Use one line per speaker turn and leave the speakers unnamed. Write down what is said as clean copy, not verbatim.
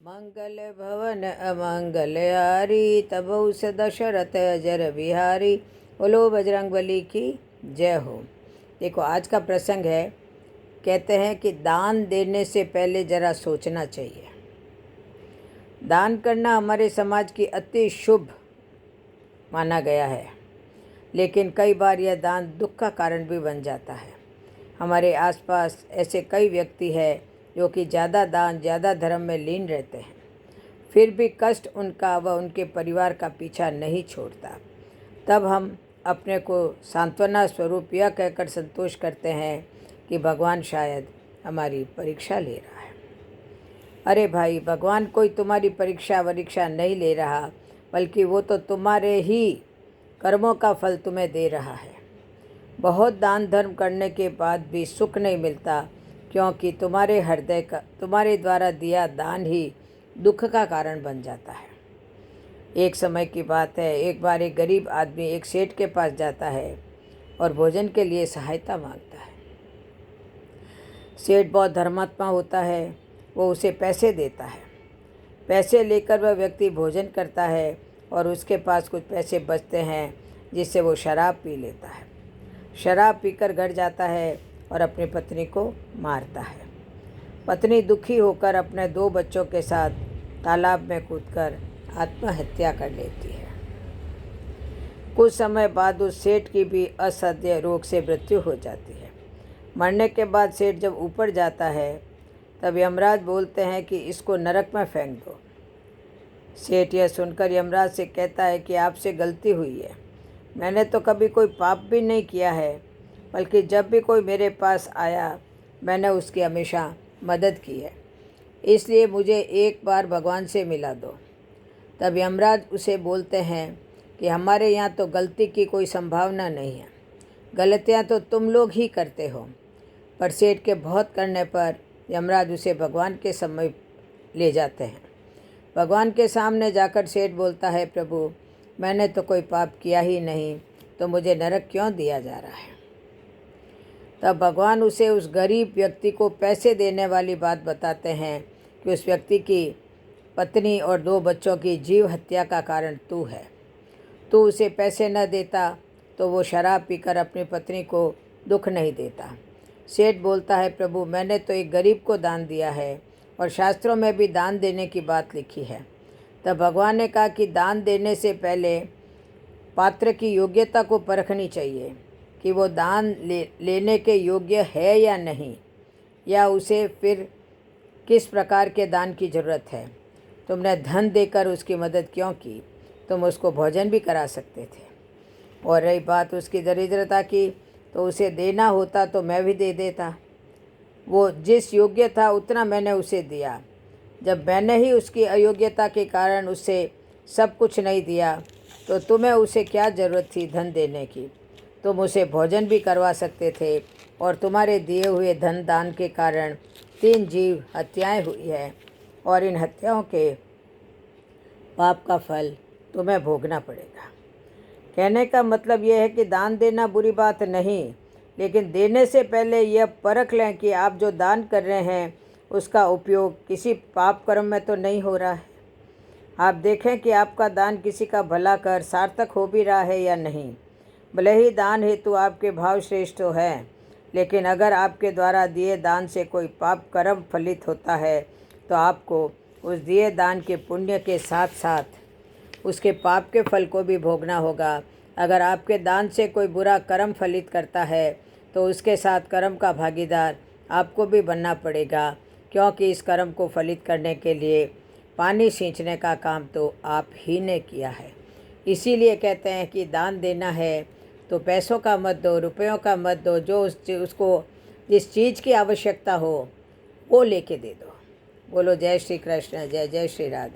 मंगल भवन अमंगल हारी, तबौ से दशरथ अजर बिहारी। बोलो बजरंगबली की जय हो। देखो, आज का प्रसंग है, कहते हैं कि दान देने से पहले ज़रा सोचना चाहिए। दान करना हमारे समाज की अति शुभ माना गया है, लेकिन कई बार यह दान दुख का कारण भी बन जाता है। हमारे आसपास ऐसे कई व्यक्ति हैं जो कि ज़्यादा दान ज़्यादा धर्म में लीन रहते हैं, फिर भी कष्ट उनका व उनके परिवार का पीछा नहीं छोड़ता। तब हम अपने को सांत्वना स्वरूप यह कहकर संतोष करते हैं कि भगवान शायद हमारी परीक्षा ले रहा है। अरे भाई, भगवान कोई तुम्हारी परीक्षा नहीं ले रहा, बल्कि वो तो तुम्हारे ही कर्मों का फल तुम्हें दे रहा है। बहुत दान धर्म करने के बाद भी सुख नहीं मिलता, क्योंकि तुम्हारे हृदय का तुम्हारे द्वारा दिया दान ही दुख का कारण बन जाता है। एक समय की बात है, एक बार एक गरीब आदमी एक सेठ के पास जाता है और भोजन के लिए सहायता मांगता है। सेठ बहुत धर्मात्मा होता है, वो उसे पैसे देता है। पैसे लेकर वह व्यक्ति भोजन करता है और उसके पास कुछ पैसे बचते हैं, जिससे वो शराब पी लेता है। शराब पीकर घर जाता है और अपनी पत्नी को मारता है। पत्नी दुखी होकर अपने 2 बच्चों के साथ तालाब में कूदकर आत्महत्या कर लेती है। कुछ समय बाद उस सेठ की भी असाध्य रोग से मृत्यु हो जाती है। मरने के बाद सेठ जब ऊपर जाता है, तब यमराज बोलते हैं कि इसको नरक में फेंक दो। सेठ यह सुनकर यमराज से कहता है कि आपसे गलती हुई है, मैंने तो कभी कोई पाप भी नहीं किया है, बल्कि जब भी कोई मेरे पास आया मैंने उसकी हमेशा मदद की है, इसलिए मुझे एक बार भगवान से मिला दो। तब यमराज उसे बोलते हैं कि हमारे यहाँ तो गलती की कोई संभावना नहीं है, गलतियाँ तो तुम लोग ही करते हो। पर सेठ के बहुत करने पर यमराज उसे भगवान के समय ले जाते हैं। भगवान के सामने जाकर सेठ बोलता है, प्रभु मैंने तो कोई पाप किया ही नहीं, तो मुझे नरक क्यों दिया जा रहा है। तब भगवान उसे उस गरीब व्यक्ति को पैसे देने वाली बात बताते हैं कि उस व्यक्ति की पत्नी और 2 बच्चों की जीव हत्या का कारण तू है। तू उसे पैसे न देता तो वो शराब पीकर अपनी पत्नी को दुख नहीं देता। सेठ बोलता है, प्रभु मैंने तो एक गरीब को दान दिया है और शास्त्रों में भी दान देने की बात लिखी है। तब भगवान ने कहा कि दान देने से पहले पात्र की योग्यता को परखनी चाहिए कि वो दान लेने के योग्य है या नहीं, या उसे फिर किस प्रकार के दान की ज़रूरत है। तुमने धन देकर उसकी मदद क्यों की? तुम उसको भोजन भी करा सकते थे। और रही बात उसकी दरिद्रता की, तो उसे देना होता तो मैं भी दे देता। वो जिस योग्य था उतना मैंने उसे दिया। जब मैंने ही उसकी अयोग्यता के कारण उससे सब कुछ नहीं दिया, तो तुम्हें उसे क्या ज़रूरत थी धन देने की? तुम उसे भोजन भी करवा सकते थे, और तुम्हारे दिए हुए धन दान के कारण 3 जीव हत्याएं हुई है, और इन हत्याओं के पाप का फल तुम्हें भोगना पड़ेगा। कहने का मतलब यह है कि दान देना बुरी बात नहीं, लेकिन देने से पहले यह परख लें कि आप जो दान कर रहे हैं उसका उपयोग किसी पाप कर्म में तो नहीं हो रहा है। आप देखें कि आपका दान किसी का भला कर सार्थक हो भी रहा है या नहीं। भले ही दान हेतु आपके भाव श्रेष्ठ हो हैं, लेकिन अगर आपके द्वारा दिए दान से कोई पाप कर्म फलित होता है, तो आपको उस दिए दान के पुण्य के साथ साथ उसके पाप के फल को भी भोगना होगा। अगर आपके दान से कोई बुरा कर्म फलित करता है, तो उसके साथ कर्म का भागीदार आपको भी बनना पड़ेगा, क्योंकि इस कर्म को फलित करने के लिए पानी सींचने का काम तो आप ही ने किया है। इसीलिए कहते हैं कि दान देना है तो पैसों का मत दो, रुपयों का मत दो, जो उसको जिस चीज़ की आवश्यकता हो वो लेके दे दो। बोलो जय श्री कृष्ण, जय जय श्री राधे।